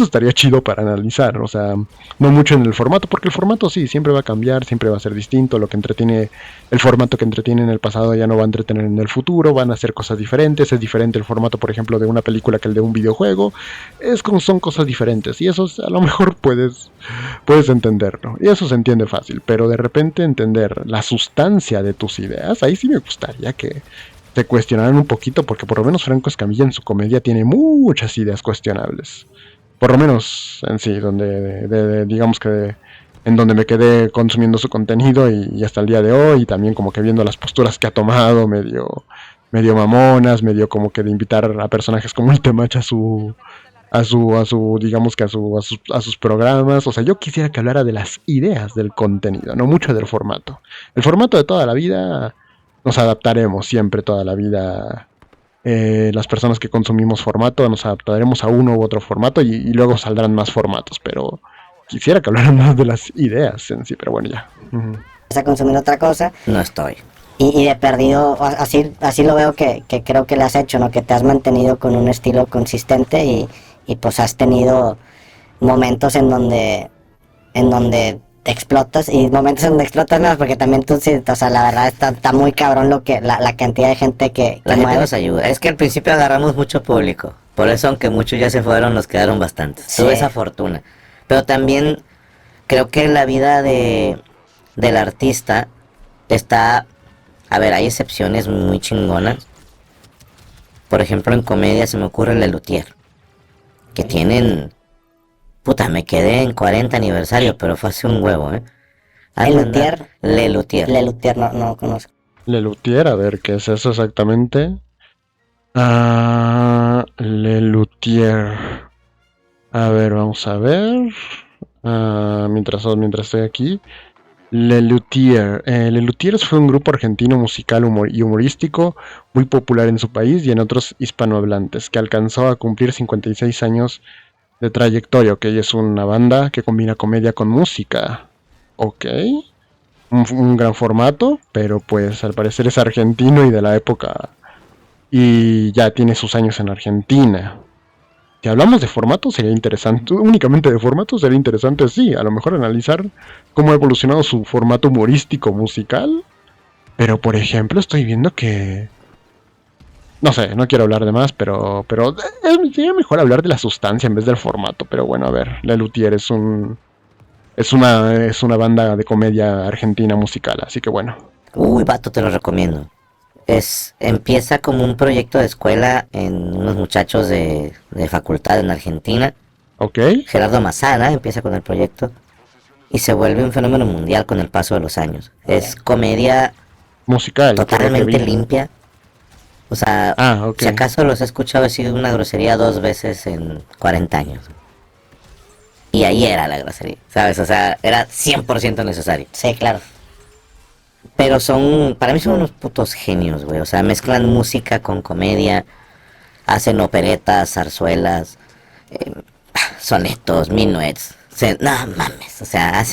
estaría chido para analizar. O sea, no mucho en el formato, porque el formato sí, siempre va a cambiar, siempre va a ser distinto. El formato que entretiene en el pasado ya no va a entretener en el futuro, van a hacer cosas diferentes. Es diferente el formato, por ejemplo, de una película que el de un videojuego. Son cosas diferentes, y eso a lo mejor puedes entenderlo, y eso se entiende fácil. Pero de repente entender la sustancia de tus ideas, ahí sí me gustaría que se cuestionaran un poquito, porque por lo menos Franco Escamilla en su comedia tiene muchas ideas cuestionables. Por lo menos en sí, digamos que en donde me quedé consumiendo su contenido y hasta el día de hoy, y también como que viendo las posturas que ha tomado, medio mamonas, medio como que de invitar a personajes como el Temach a sus programas. O sea, yo quisiera que hablara de las ideas del contenido, no mucho del formato. El formato de toda la vida nos adaptaremos siempre, toda la vida. Las personas que consumimos formato nos adaptaremos a uno u otro formato, y luego saldrán más formatos, pero quisiera que hablaran más de las ideas en sí, pero bueno, ya. A consumir otra cosa. No estoy. Y de perdido, así lo veo que creo que lo has hecho, ¿no? Que te has mantenido con un estilo consistente y pues has tenido momentos en donde te explotas, y momentos en donde explotas menos, porque también tú sí, o sea, la verdad está muy cabrón la cantidad de gente que la gente mueve. nos ayuda. Es que al principio agarramos mucho público, por eso aunque muchos ya se fueron, nos quedaron bastantes. Sí. Tuve esa fortuna. Pero también creo que la vida del artista está... A ver, hay excepciones muy chingonas. Por ejemplo, en comedia se me ocurre Lelutier, que tienen... Puta, me quedé en 40 aniversario, pero fue hace un huevo, ¿eh? ¿Lelutier? Lelutier. Lelutier, no conozco. Lelutier, a ver, ¿qué es eso exactamente? Lelutier. A ver, vamos a ver. Mientras estoy aquí. Lelutier. Lelutier fue un grupo argentino musical y humorístico muy popular en su país y en otros hispanohablantes, que alcanzó a cumplir 56 años de trayectoria. Ok, es una banda que combina comedia con música. Ok. Un gran formato, pero pues al parecer es argentino y de la época y ya tiene sus años en Argentina. Si hablamos de formato, sería interesante, únicamente de formato, sería interesante, sí, a lo mejor analizar cómo ha evolucionado su formato humorístico musical. Pero, por ejemplo, estoy viendo que... No sé, no quiero hablar de más, pero sería mejor hablar de la sustancia en vez del formato. Pero bueno, a ver, La Luthier es una banda de comedia argentina musical, así que bueno. Uy, vato, te lo recomiendo. Empieza como un proyecto de escuela en unos muchachos de facultad en Argentina. ¿Ok? Gerardo Massana empieza con el proyecto y se vuelve un fenómeno mundial con el paso de los años. Es comedia Musical, que totalmente vi. limpia. O sea, Ok. si acaso los he escuchado decir una grosería 2 veces en 40 años. Y ahí era la grosería, ¿sabes? O sea, era 100% necesario. Sí, claro. Pero para mí son unos putos genios, güey. O sea, mezclan música con comedia, hacen operetas, zarzuelas, eh, sonetos, minuets. No mames, o sea,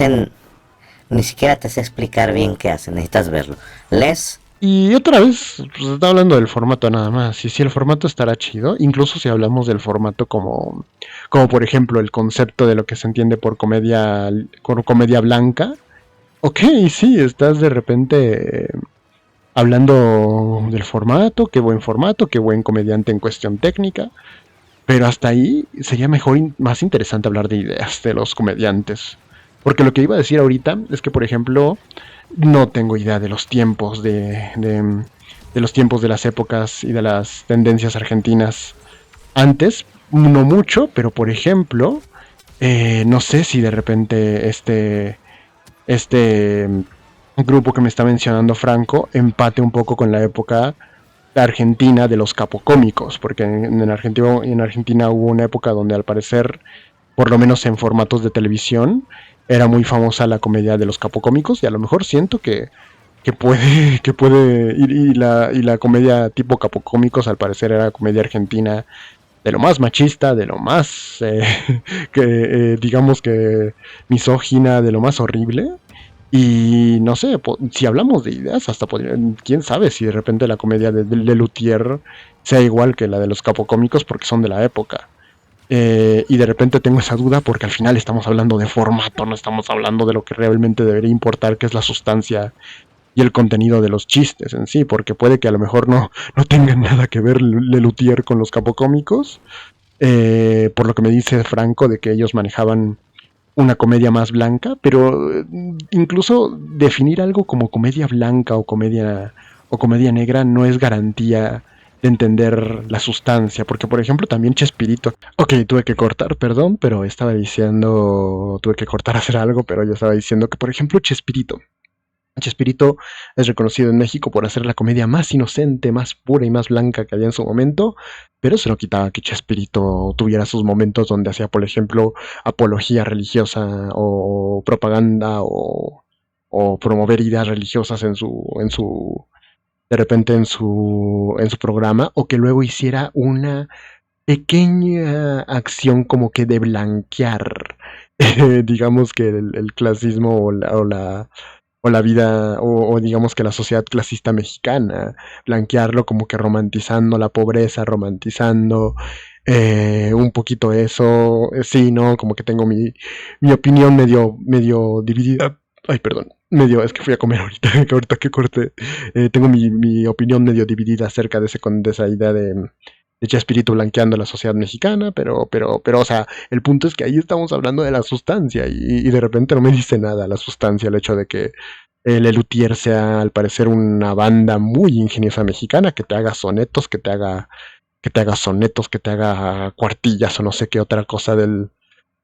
ni siquiera te sé explicar bien qué hacen, necesitas verlo. Y otra vez, pues está hablando del formato nada más. Y si el formato estará chido, incluso si hablamos del formato como por ejemplo el concepto de lo que se entiende por comedia blanca. Ok, sí, estás de repente hablando del formato, qué buen comediante en cuestión técnica. Pero hasta ahí sería mejor, más interesante hablar de ideas de los comediantes. Porque lo que iba a decir ahorita es que, por ejemplo, no tengo idea de los tiempos de los tiempos de las épocas y de las tendencias argentinas antes, no mucho, pero por ejemplo, no sé si de repente este grupo que me está mencionando Franco empate un poco con la época argentina de los capocómicos, porque en Argentina hubo una época donde al parecer, por lo menos en formatos de televisión, era muy famosa la comedia de los capocómicos y a lo mejor siento que puede y la comedia tipo capocómicos al parecer era comedia argentina de lo más machista, de lo más digamos que misógina, de lo más horrible. Y no sé, si hablamos de ideas, hasta quién sabe si de repente la comedia de Luthier sea igual que la de los capocómicos porque son de la época. Y de repente tengo esa duda porque al final estamos hablando de formato, no estamos hablando de lo que realmente debería importar, que es la sustancia y el contenido de los chistes en sí, porque puede que a lo mejor no tengan nada que ver Lelutier con los capocómicos, por lo que me dice Franco de que ellos manejaban una comedia más blanca, pero incluso definir algo como comedia blanca o comedia negra no es garantía de entender la sustancia, porque por ejemplo también Chespirito, ok, tuve que cortar, perdón, pero tuve que cortar a hacer algo, pero yo estaba diciendo que por ejemplo Chespirito es reconocido en México por hacer la comedia más inocente, más pura y más blanca que había en su momento, pero se no quitaba que Chespirito tuviera sus momentos donde hacía, por ejemplo, apología religiosa o propaganda o promover ideas religiosas de repente en su programa, o que luego hiciera una pequeña acción como que de blanquear, digamos que el clasismo o la vida, o digamos que la sociedad clasista mexicana, blanquearlo como que romantizando la pobreza, romantizando un poquito eso, sí, ¿no? Como que tengo mi opinión medio dividida. Ay, perdón, es que fui a comer ahorita, que ahorita que corte, tengo mi opinión medio dividida acerca de esa idea de Chespirito blanqueando la sociedad mexicana, pero, o sea, el punto es que ahí estamos hablando de la sustancia y de repente no me dice nada la sustancia, el hecho de que Lelutier sea al parecer una banda muy ingeniosa mexicana que te haga sonetos, que te haga cuartillas o no sé qué otra cosa de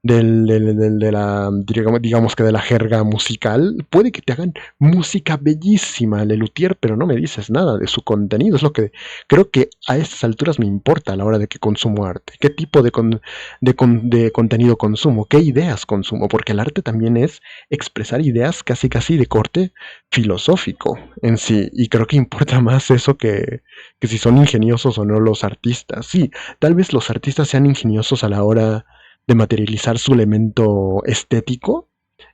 la, digamos que de la jerga musical, puede que te hagan música bellísima, Lelutier, pero no me dices nada de su contenido. Es lo que creo que a estas alturas me importa a la hora de que consumo arte. ¿Qué tipo de contenido consumo? ¿Qué ideas consumo? Porque el arte también es expresar ideas casi casi de corte filosófico en sí. Y creo que importa más eso que si son ingeniosos o no los artistas. Sí, tal vez los artistas sean ingeniosos a la hora de materializar su elemento estético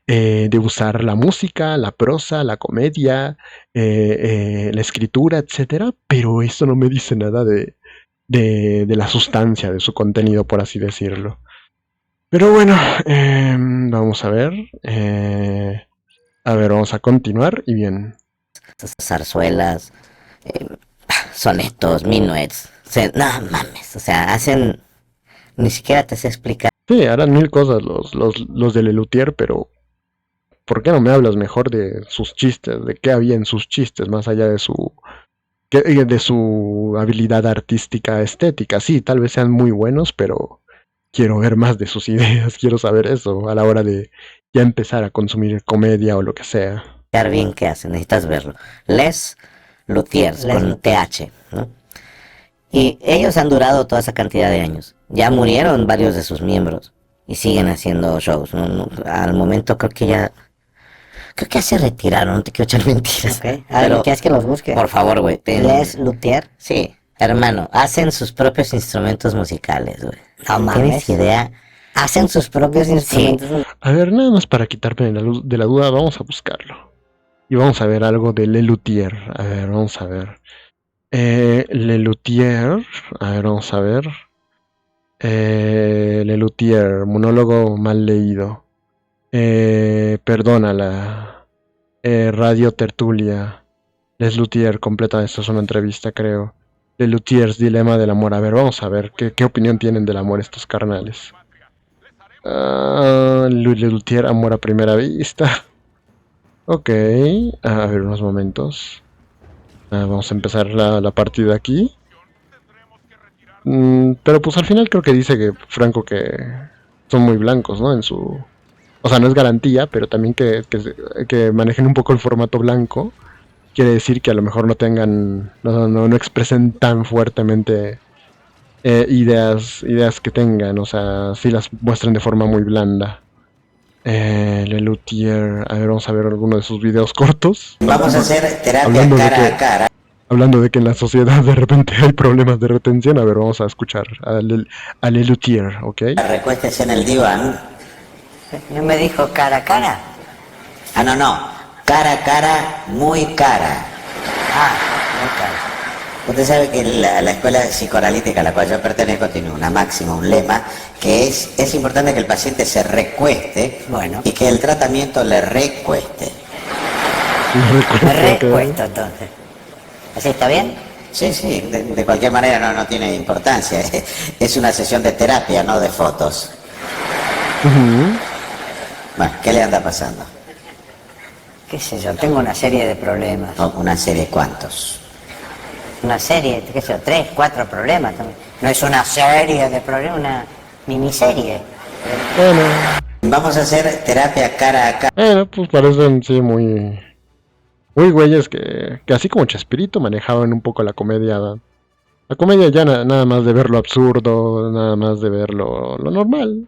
de usar la música, la prosa, la comedia, la escritura, etcétera, pero eso no me dice nada de la sustancia de su contenido, por así decirlo. Pero bueno, vamos a ver. Vamos a continuar y bien. zarzuelas, eh, sonetos, minuets. O sea, no mames, o sea, hacen. Ni siquiera te sé explicar. Sí, harán mil cosas los de Lelutier, pero ¿por qué no me hablas mejor de sus chistes? ¿De qué había en sus chistes, más allá de su habilidad artística estética? Sí, tal vez sean muy buenos, pero quiero ver más de sus ideas, quiero saber eso a la hora de ya empezar a consumir comedia o lo que sea. Bien qué hacen, necesitas verlo. Les Luthiers, con TH, ¿no? Y ellos han durado toda esa cantidad de años. Ya murieron varios de sus miembros y siguen haciendo shows, ¿no? Al momento creo que ya se retiraron, no te quiero echar mentiras. Okay. A ver, ¿quieres que los busque? Por favor, güey. Les Luthier. Sí, hermano, hacen sus propios instrumentos musicales, güey. No mames. ¿Tienes idea? Hacen sus propios instrumentos. Sí. A ver, nada más para quitarme de la duda, vamos a buscarlo. Y vamos a ver algo de Lelutier. A ver, vamos a ver. Lelutier. A ver, vamos a ver. Lelutier, monólogo mal leído. Perdónala. Radio Tertulia. Les Luthier, completa. Esto es una entrevista, creo. Lelutier's dilema del amor. A ver, vamos a ver qué opinión tienen del amor estos carnales. Lelutier, amor a primera vista. Ok, a ver unos momentos. Vamos a empezar la partida aquí. Pero pues al final creo que dice que Franco que son muy blancos, ¿no? O sea, no es garantía, pero también que manejen un poco el formato blanco. Quiere decir que a lo mejor no expresen tan fuertemente ideas que tengan. O sea, sí las muestran de forma muy blanda. Lelutier, a ver, vamos a ver alguno de sus videos cortos. Vamos a hacer terapia cara a cara. Hablando de que en la sociedad de repente hay problemas de retención, a ver, vamos a escuchar a Lelutier, ¿ok? Recuéstese en el diván. ¿No me dijo cara a cara? Ah, no. Cara a cara, muy cara. Muy cara. Usted sabe que la escuela psicoanalítica a la cual yo pertenezco tiene una máxima, un lema, que es importante que el paciente se recueste, bueno, y que el tratamiento le recueste. Me recuesto entonces. ¿Así está bien? Sí, de cualquier manera no tiene importancia. Es una sesión de terapia, no de fotos. Bueno, ¿qué le anda pasando? ¿Qué sé yo? Tengo una serie de problemas. ¿Una serie cuántos? Una serie, qué sé yo, 3, 4 problemas también. No es una serie de problemas, una miniserie. Bueno. Vamos a hacer terapia cara a cara. Bueno, pues parecen, sí, muy güeyes que así como Chespirito manejaban un poco la comedia. La comedia ya nada más de ver lo absurdo, nada más de ver lo normal.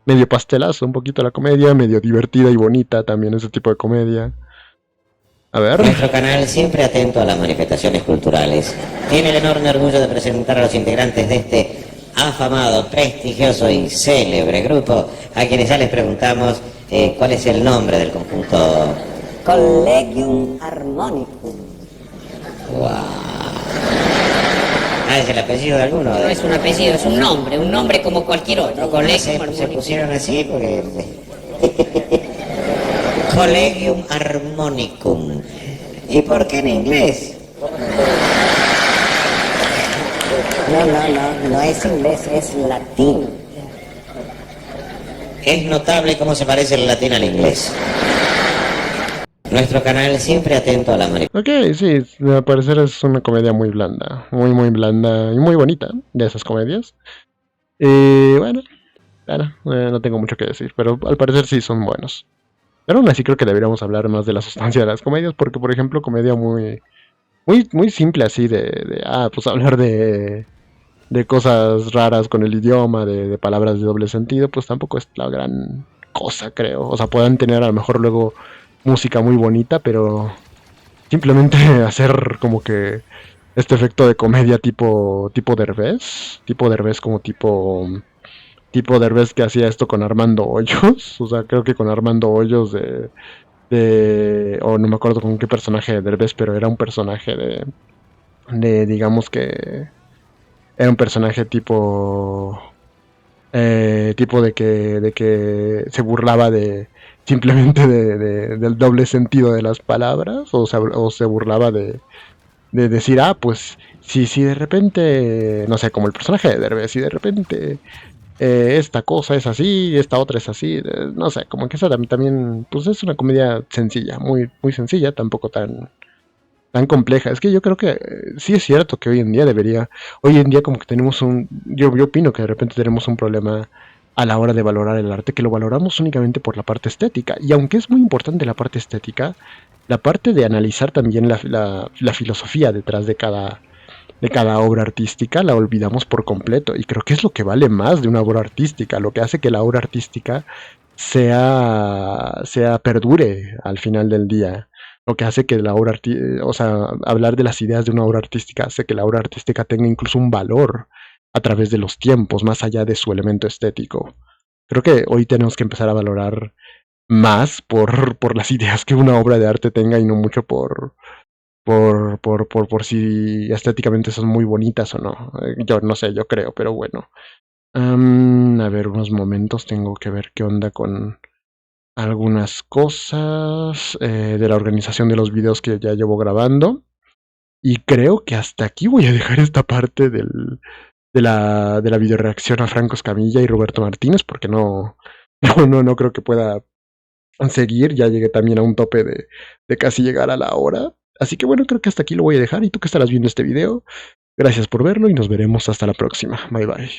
Medio pastelazo, un poquito la comedia, medio divertida y bonita también ese tipo de comedia. A ver. Nuestro canal, siempre atento a las manifestaciones culturales, tiene el enorme orgullo de presentar a los integrantes de este afamado, prestigioso y célebre grupo, a quienes ya les preguntamos cuál es el nombre del conjunto. Collegium Harmonicum. Wow. ¿Es el apellido de alguno? No es un apellido, es un nombre como cualquier otro. Collegium Se Harmonicum. pusieron así porque... Collegium Harmonicum. ¿Y por qué en inglés? No es inglés, es latín. Es notable cómo se parece el latín al inglés. Nuestro canal, siempre atento a la manifestación. Ok, sí, al parecer es una comedia muy blanda, muy blanda y muy bonita, de esas comedias. Y bueno, no tengo mucho que decir, pero al parecer sí son buenos. Pero aún así creo que deberíamos hablar más de la sustancia de las comedias, porque por ejemplo comedia muy simple así pues hablar de cosas raras con el idioma, de palabras de doble sentido, pues tampoco es la gran cosa, creo. O sea, puedan tener a lo mejor luego música muy bonita, pero simplemente hacer como que este efecto de comedia tipo Derbez como tipo tipo Derbez que hacía esto con Armando Hoyos. O sea, creo que con Armando Hoyos o no me acuerdo con qué personaje de Derbez, pero era un personaje digamos que era un personaje tipo de que se burlaba simplemente del doble sentido de las palabras, o se burlaba de decir, pues si de repente, no sé, como el personaje de Derbez, si de repente esta cosa es así, esta otra es así, no sé, como que esa también, pues es una comedia sencilla, muy, muy sencilla, tampoco tan compleja. Es que yo creo que sí es cierto que hoy en día como que yo opino que de repente tenemos un problema a la hora de valorar el arte, que lo valoramos únicamente por la parte estética. Y aunque es muy importante la parte estética, la parte de analizar también la filosofía detrás de cada obra artística la olvidamos por completo. Y creo que es lo que vale más de una obra artística, lo que hace que la obra artística perdure al final del día. Lo que hace que la obra o sea, hablar de las ideas de una obra artística hace que la obra artística tenga incluso un valor a través de los tiempos, más allá de su elemento estético. Creo que hoy tenemos que empezar a valorar más por las ideas que una obra de arte tenga y no mucho por si estéticamente son muy bonitas o no. Yo no sé, yo creo, pero bueno. A ver, unos momentos, tengo que ver qué onda con algunas cosas de la organización de los videos que ya llevo grabando. Y creo que hasta aquí voy a dejar esta parte de la videoreacción a Franco Escamilla y Roberto Martínez, porque no creo que pueda seguir. Ya llegué también a un tope de casi llegar a la hora. Así que bueno, creo que hasta aquí lo voy a dejar. ¿Y tú que estarás viendo este video? Gracias por verlo y nos veremos hasta la próxima. Bye bye.